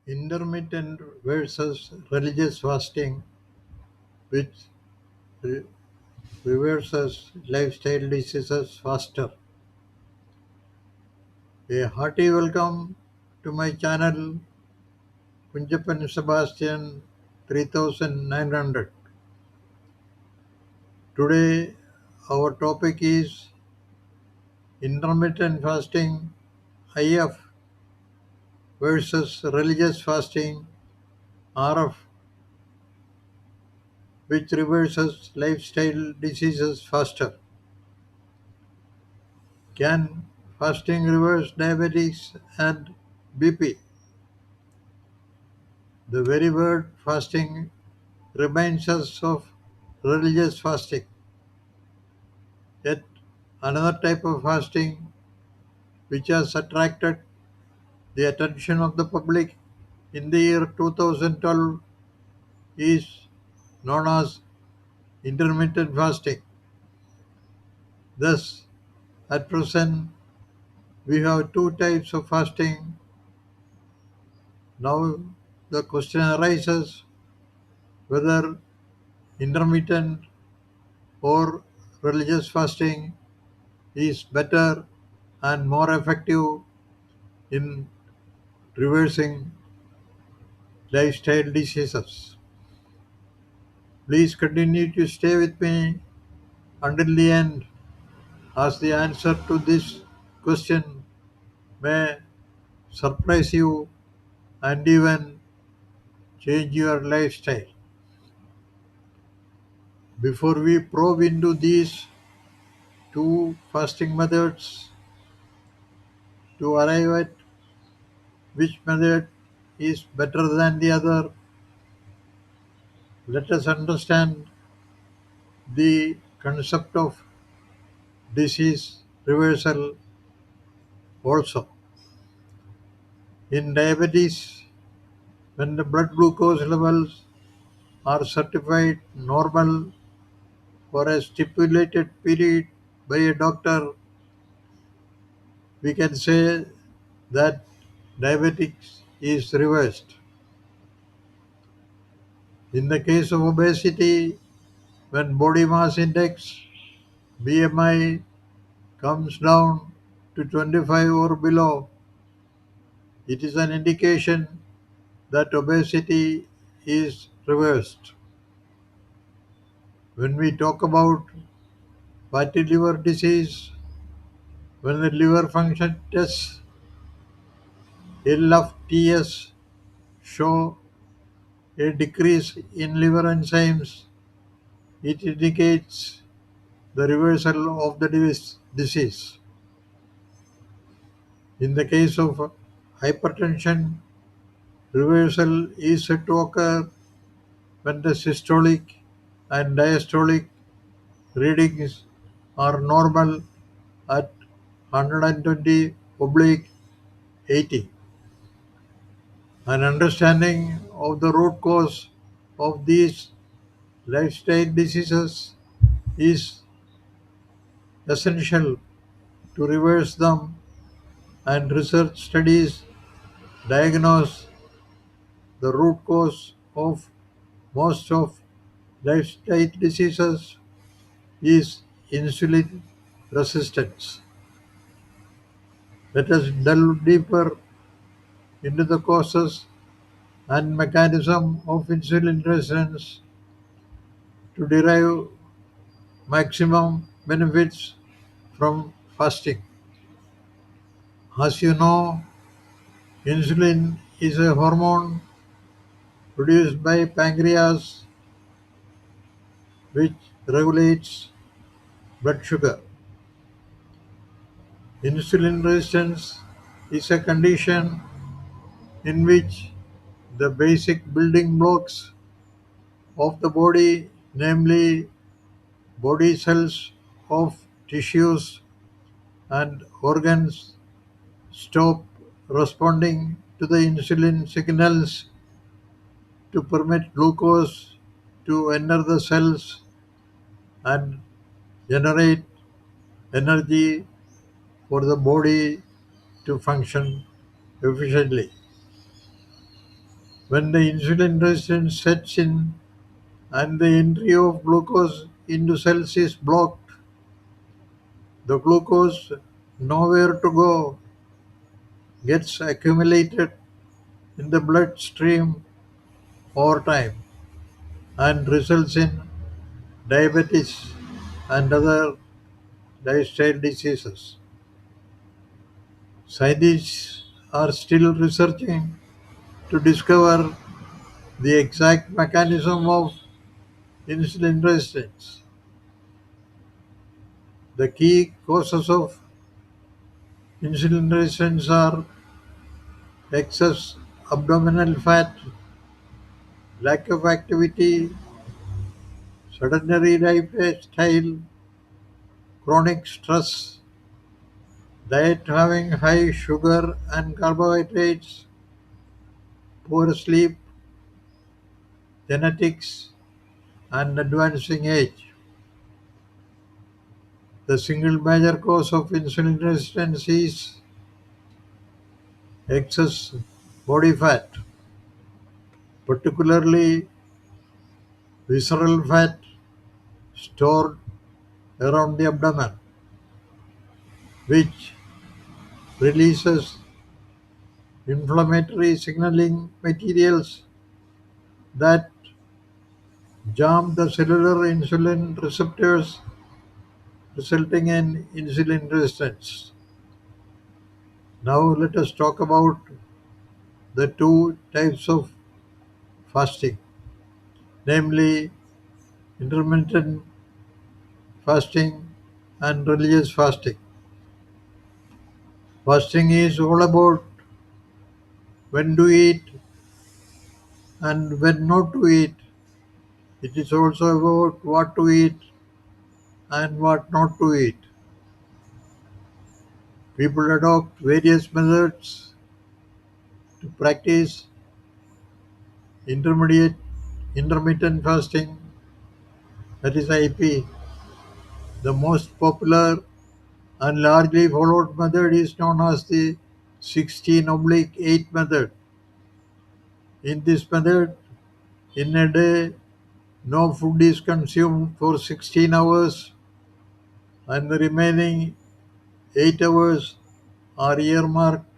Intermittent versus religious fasting, which re- reverses lifestyle diseases faster. A hearty welcome to my channel, Kunjapan Sebastian 3900. Today, our topic is intermittent fasting IF versus religious fasting RF, which reverses lifestyle diseases faster. Can fasting reverse diabetes and BP? The very word fasting reminds us of religious fasting. Yet another type of fasting which has attracted the attention of the public in the year 2012 is known as intermittent fasting. Thus, at present, we have two types of fasting. Now, the question arises whether intermittent or religious fasting is better and more effective in reversing lifestyle diseases. Please continue to stay with me until the end, as the answer to this question may surprise you and even change your lifestyle. Before we probe into these two fasting methods to arrive at which method is better than the other, let us understand the concept of disease reversal also. In diabetes, when the blood glucose levels are certified normal for a stipulated period by a doctor, we can say that diabetics is reversed. In the case of obesity, when body mass index BMI comes down to 25 or below, it is an indication that obesity is reversed. When we talk about fatty liver disease, when the liver function tests LFTS show a decrease in liver enzymes, it indicates the reversal of the disease. In the case of hypertension, reversal is said to occur when the systolic and diastolic readings are normal at 120 oblique 80. An understanding of the root cause of these lifestyle diseases is essential to reverse them, and research studies diagnose the root cause of most of lifestyle diseases is insulin resistance. Let us delve deeper into the causes and mechanism of insulin resistance to derive maximum benefits from fasting. As you know, insulin is a hormone produced by pancreas which regulates blood sugar. Insulin resistance is a condition in which the basic building blocks of the body, namely body cells of tissues and organs, stop responding to the insulin signals to permit glucose to enter the cells and generate energy for the body to function efficiently. When the insulin resistance sets in and the entry of glucose into cells is blocked, the glucose nowhere to go gets accumulated in the bloodstream over time and results in diabetes and other lifestyle diseases. Scientists are still researching to discover the exact mechanism of insulin resistance. The key causes of insulin resistance are excess abdominal fat, lack of activity, sedentary lifestyle, chronic stress, diet having high sugar and carbohydrates, poor sleep, genetics, and advancing age. The single major cause of insulin resistance is excess body fat, particularly visceral fat stored around the abdomen, which releases inflammatory signaling materials that jam the cellular insulin receptors, resulting in insulin resistance. Now, let us talk about the two types of fasting, namely intermittent fasting and religious fasting. Fasting is all about when to eat and when not to eat. It is also about what to eat and what not to eat. People adopt various methods to practice intermediate intermittent fasting, that is IP. The most popular and largely followed method is known as the 16/8 method. In this method, in a day, no food is consumed for 16 hours and the remaining 8 hours are earmarked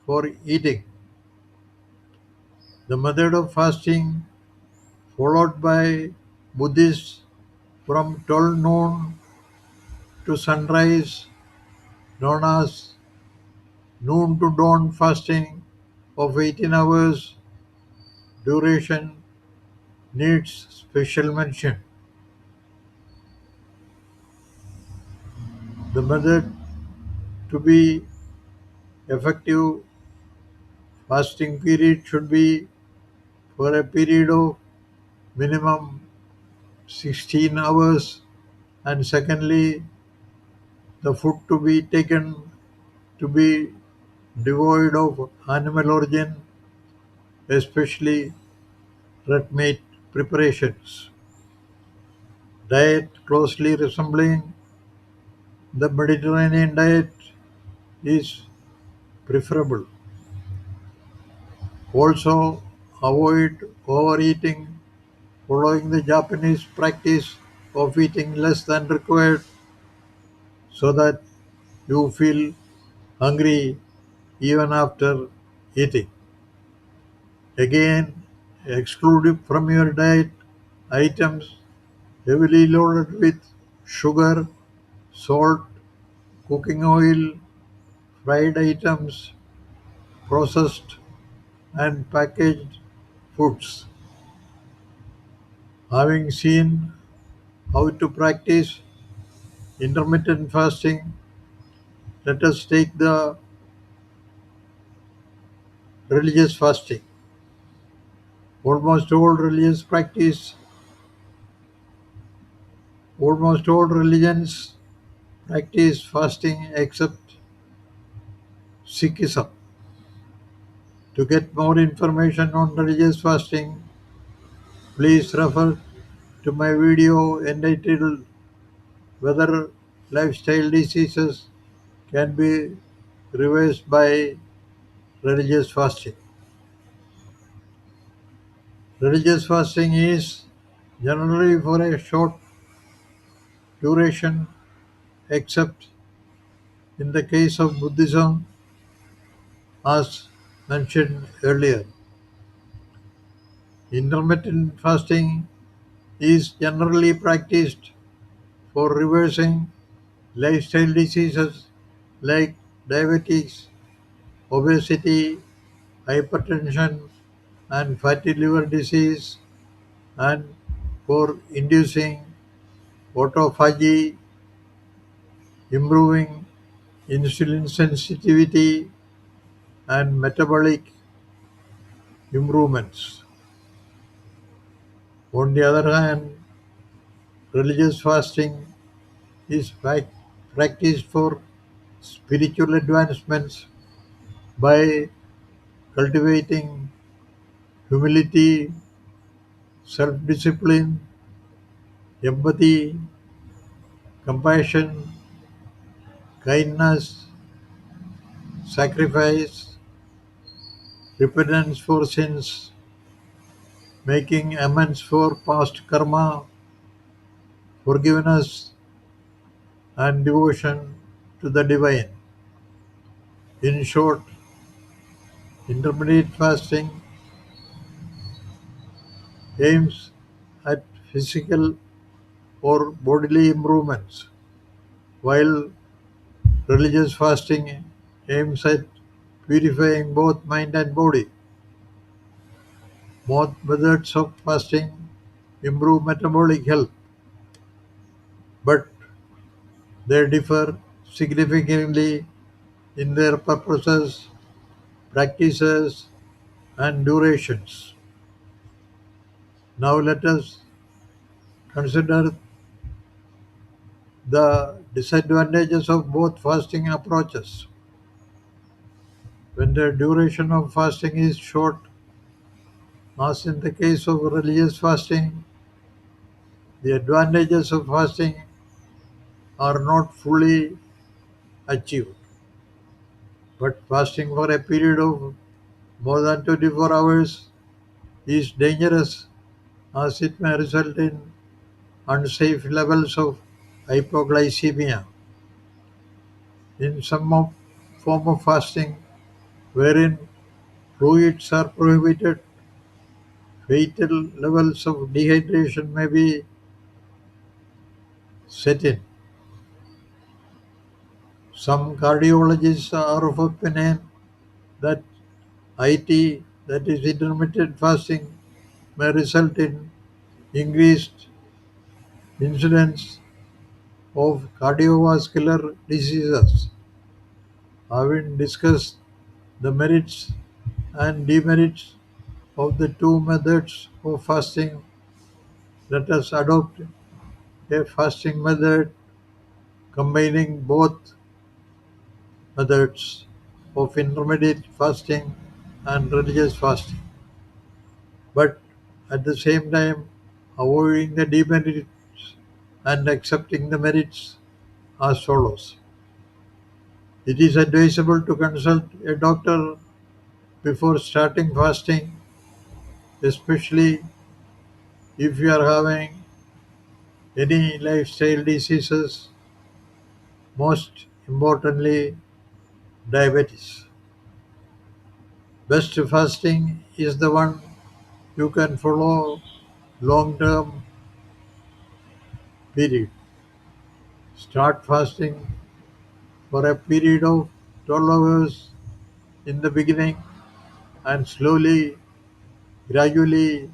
for eating. The method of fasting followed by Buddhists from 12 noon to sunrise, known as noon to dawn fasting of 18 hours duration, needs special mention. The method to be effective fasting period should be for a period of minimum 16 hours, and secondly, the food to be taken to be devoid of animal origin, especially red meat preparations. Diet closely resembling the Mediterranean diet is preferable. Also, avoid overeating, following the Japanese practice of eating less than required so that you feel hungry even after eating. Again, exclude from your diet items heavily loaded with sugar, salt, cooking oil, fried items, processed and packaged foods. Having seen how to practice intermittent fasting, let us take the religious fasting. Almost all religious practice, almost all religions practice fasting except Sikhism. To get more information on religious fasting, please refer to my video entitled Whether Lifestyle Diseases Can Be Reversed by Religious Fasting. Religious fasting is generally for a short duration, except in the case of Buddhism, as mentioned earlier. Intermittent fasting is generally practiced for reversing lifestyle diseases like diabetes, obesity, hypertension, and fatty liver disease, and for inducing autophagy, improving insulin sensitivity, and metabolic improvements. On the other hand, religious fasting is practiced for spiritual advancements by cultivating humility, self discipline, empathy, compassion, kindness, sacrifice, repentance for sins, making amends for past karma, forgiveness, and devotion to the divine. In short, intermittent fasting aims at physical or bodily improvements, while religious fasting aims at purifying both mind and body. Both methods of fasting improve metabolic health, but they differ significantly in their purposes, practices, and durations. Now let us consider the disadvantages of both fasting approaches. When the duration of fasting is short, as in the case of religious fasting, the advantages of fasting are not fully achieved. But fasting for a period of more than 24 hours is dangerous as it may result in unsafe levels of hypoglycemia. In form of fasting, wherein fluids are prohibited, fatal levels of dehydration may be set in. Some cardiologists are of opinion that IT, that is intermittent fasting, may result in increased incidence of cardiovascular diseases. Having discussed the merits and demerits of the two methods of fasting, let us adopt a fasting method combining both methods of intermittent fasting and religious fasting, but at the same time avoiding the demerits and accepting the merits as follows. It is advisable to consult a doctor before starting fasting, especially if you are having any lifestyle diseases, most importantly, diabetes. Best fasting is the one you can follow long term period. Start fasting for a period of 12 hours in the beginning and slowly, gradually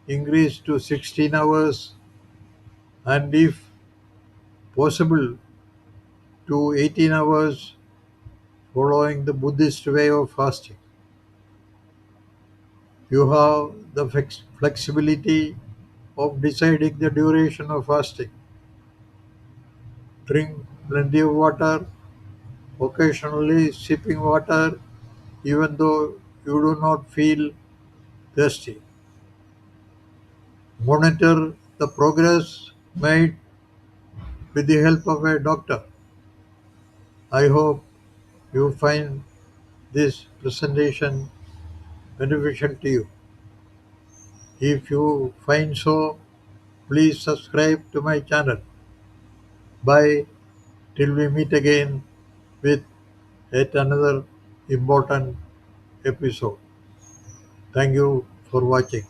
increase to 16 hours and if possible to 18 hours following the Buddhist way of fasting. You have the flexibility of deciding the duration of fasting. Drink plenty of water, occasionally sipping water even though you do not feel thirsty. Monitor the progress made with the help of a doctor. I hope you find this presentation beneficial to you. If you find so, please subscribe to my channel. Bye till we meet again with yet another important episode. Thank you for watching.